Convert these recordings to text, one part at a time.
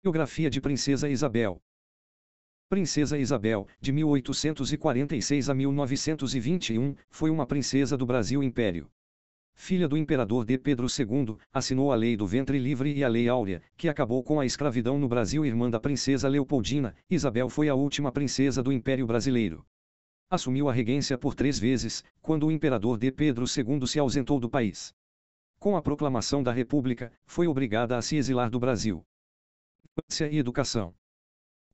Biografia de Princesa Isabel. Princesa Isabel, de 1846 a 1921, foi uma princesa do Brasil Império. Filha do imperador D. Pedro II, assinou a Lei do Ventre Livre e a Lei Áurea, que acabou com a escravidão no Brasil. Irmã da princesa Leopoldina, Isabel foi a última princesa do Império Brasileiro. Assumiu a regência por 3 vezes, quando o imperador D. Pedro II se ausentou do país. Com a proclamação da República, foi obrigada a se exilar do Brasil. Infância e educação.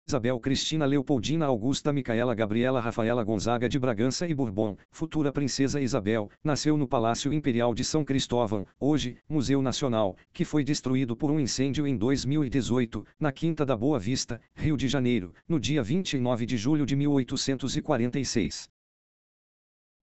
Isabel Cristina Leopoldina Augusta Micaela Gabriela Rafaela Gonzaga de Bragança e Bourbon, futura Princesa Isabel, nasceu no Palácio Imperial de São Cristóvão, hoje, Museu Nacional, que foi destruído por um incêndio em 2018, na Quinta da Boa Vista, Rio de Janeiro, no dia 29 de julho de 1846.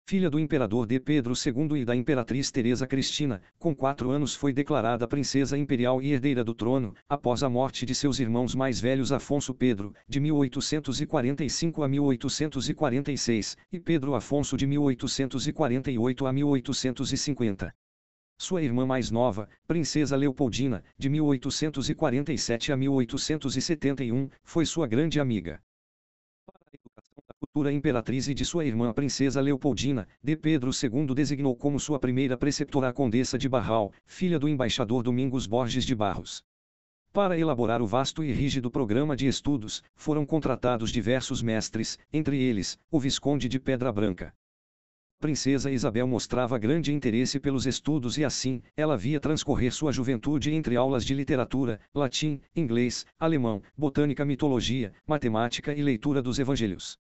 Filha do imperador D. Pedro II e da imperatriz Teresa Cristina, com 4 anos foi declarada princesa imperial e herdeira do trono, após a morte de seus irmãos mais velhos Afonso Pedro, de 1845 a 1846, e Pedro Afonso de 1848 a 1850. Sua irmã mais nova, Princesa Leopoldina, de 1847 a 1871, foi sua grande amiga. Futura imperatriz e de sua irmã Princesa Leopoldina, D. Pedro II designou como sua primeira preceptora a Condessa de Barral, filha do embaixador Domingos Borges de Barros. Para elaborar o vasto e rígido programa de estudos, foram contratados diversos mestres, entre eles, o Visconde de Pedra Branca. Princesa Isabel mostrava grande interesse pelos estudos e assim, ela via transcorrer sua juventude entre aulas de literatura, latim, inglês, alemão, botânica, mitologia, matemática e leitura dos evangelhos.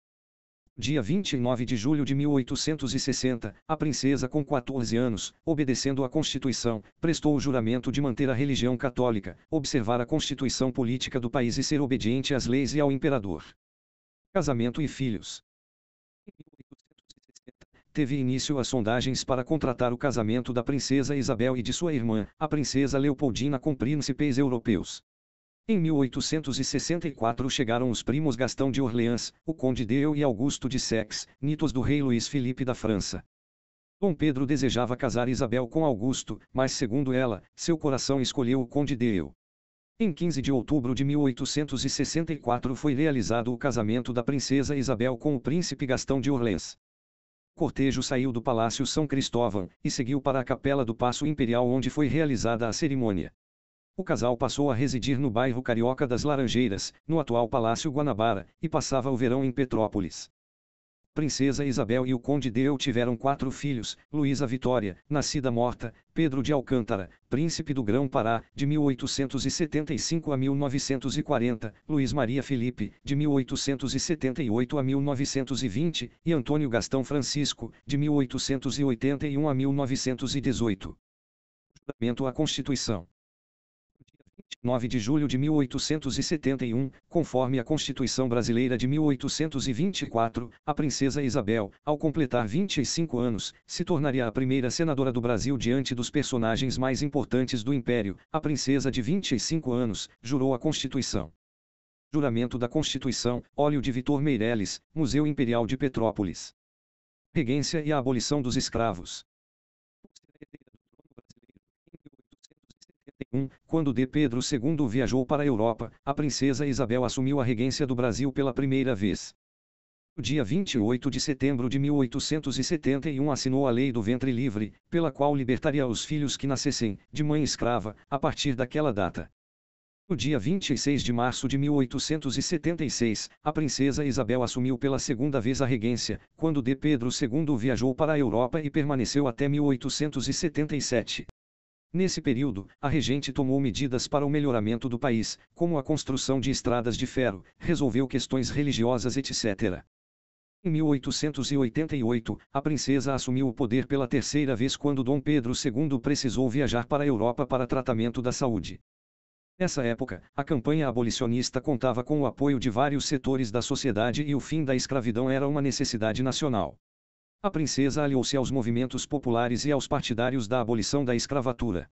Dia 29 de julho de 1860, a princesa com 14 anos, obedecendo à Constituição, prestou o juramento de manter a religião católica, observar a constituição política do país e ser obediente às leis e ao imperador. Casamento e filhos. Em 1860, teve início as sondagens para contratar o casamento da princesa Isabel e de sua irmã, a princesa Leopoldina, com príncipes europeus. Em 1864 chegaram os primos Gastão de Orleans, o Conde d'Eu e Augusto de Saxe, netos do rei Luís Filipe da França. Dom Pedro desejava casar Isabel com Augusto, mas segundo ela, seu coração escolheu o Conde d'Eu. Em 15 de outubro de 1864 foi realizado o casamento da princesa Isabel com o príncipe Gastão de Orleans. O cortejo saiu do Palácio São Cristóvão, e seguiu para a Capela do Paço Imperial, onde foi realizada a cerimônia. O casal passou a residir no bairro carioca das Laranjeiras, no atual Palácio Guanabara, e passava o verão em Petrópolis. Princesa Isabel e o Conde d'Eu tiveram 4 filhos: Luísa Vitória, nascida morta; Pedro de Alcântara, príncipe do Grão-Pará, de 1875 a 1940; Luís Maria Felipe, de 1878 a 1920, e Antônio Gastão Francisco, de 1881 a 1918. Juramento à Constituição. 9 de julho de 1871, conforme a Constituição Brasileira de 1824, a princesa Isabel, ao completar 25 anos, se tornaria a primeira senadora do Brasil diante dos personagens mais importantes do Império. A princesa de 25 anos, jurou a Constituição. Juramento da Constituição, óleo de Vitor Meireles, Museu Imperial de Petrópolis. Regência e a abolição dos escravos. Quando D. Pedro II viajou para a Europa, a princesa Isabel assumiu a regência do Brasil pela primeira vez. No dia 28 de setembro de 1871 assinou a Lei do Ventre Livre, pela qual libertaria os filhos que nascessem, de mãe escrava, a partir daquela data. No dia 26 de março de 1876, a princesa Isabel assumiu pela segunda vez a regência, quando D. Pedro II viajou para a Europa e permaneceu até 1877. Nesse período, a regente tomou medidas para o melhoramento do país, como a construção de estradas de ferro, resolveu questões religiosas, etc. Em 1888, a princesa assumiu o poder pela terceira vez quando Dom Pedro II precisou viajar para a Europa para tratamento da saúde. Nessa época, a campanha abolicionista contava com o apoio de vários setores da sociedade e o fim da escravidão era uma necessidade nacional. A princesa aliou-se aos movimentos populares e aos partidários da abolição da escravatura.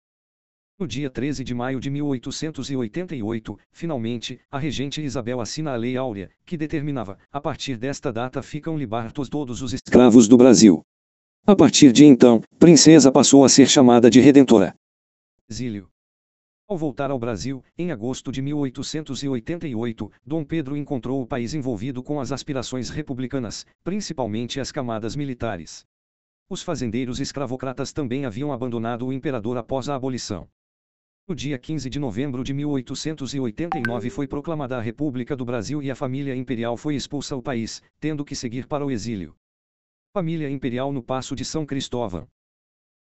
No dia 13 de maio de 1888, finalmente, a regente Isabel assina a Lei Áurea, que determinava: a partir desta data ficam libertos todos os escravos do Brasil. A partir de então, princesa passou a ser chamada de Redentora. Exílio. Ao voltar ao Brasil, em agosto de 1888, Dom Pedro encontrou o país envolvido com as aspirações republicanas, principalmente as camadas militares. Os fazendeiros escravocratas também haviam abandonado o imperador após a abolição. No dia 15 de novembro de 1889 foi proclamada a República do Brasil e a família imperial foi expulsa do país, tendo que seguir para o exílio. Família imperial no Paço de São Cristóvão.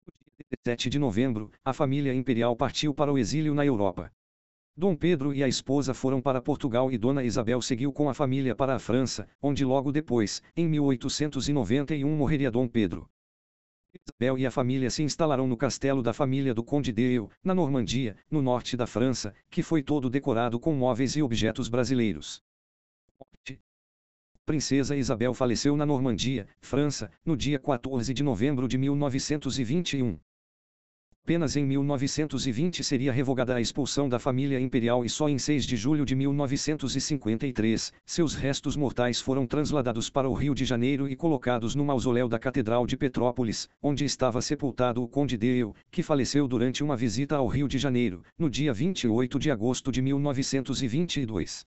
No dia 17 de novembro, a família imperial partiu para o exílio na Europa. Dom Pedro e a esposa foram para Portugal e Dona Isabel seguiu com a família para a França, onde logo depois, em 1891 morreria Dom Pedro. Isabel e a família se instalaram no castelo da família do Conde de Eu, na Normandia, no norte da França, que foi todo decorado com móveis e objetos brasileiros. Princesa Isabel faleceu na Normandia, França, no dia 14 de novembro de 1921. Apenas em 1920 seria revogada a expulsão da família imperial e só em 6 de julho de 1953, seus restos mortais foram transladados para o Rio de Janeiro e colocados no mausoléu da Catedral de Petrópolis, onde estava sepultado o Conde de Eu, que faleceu durante uma visita ao Rio de Janeiro, no dia 28 de agosto de 1922.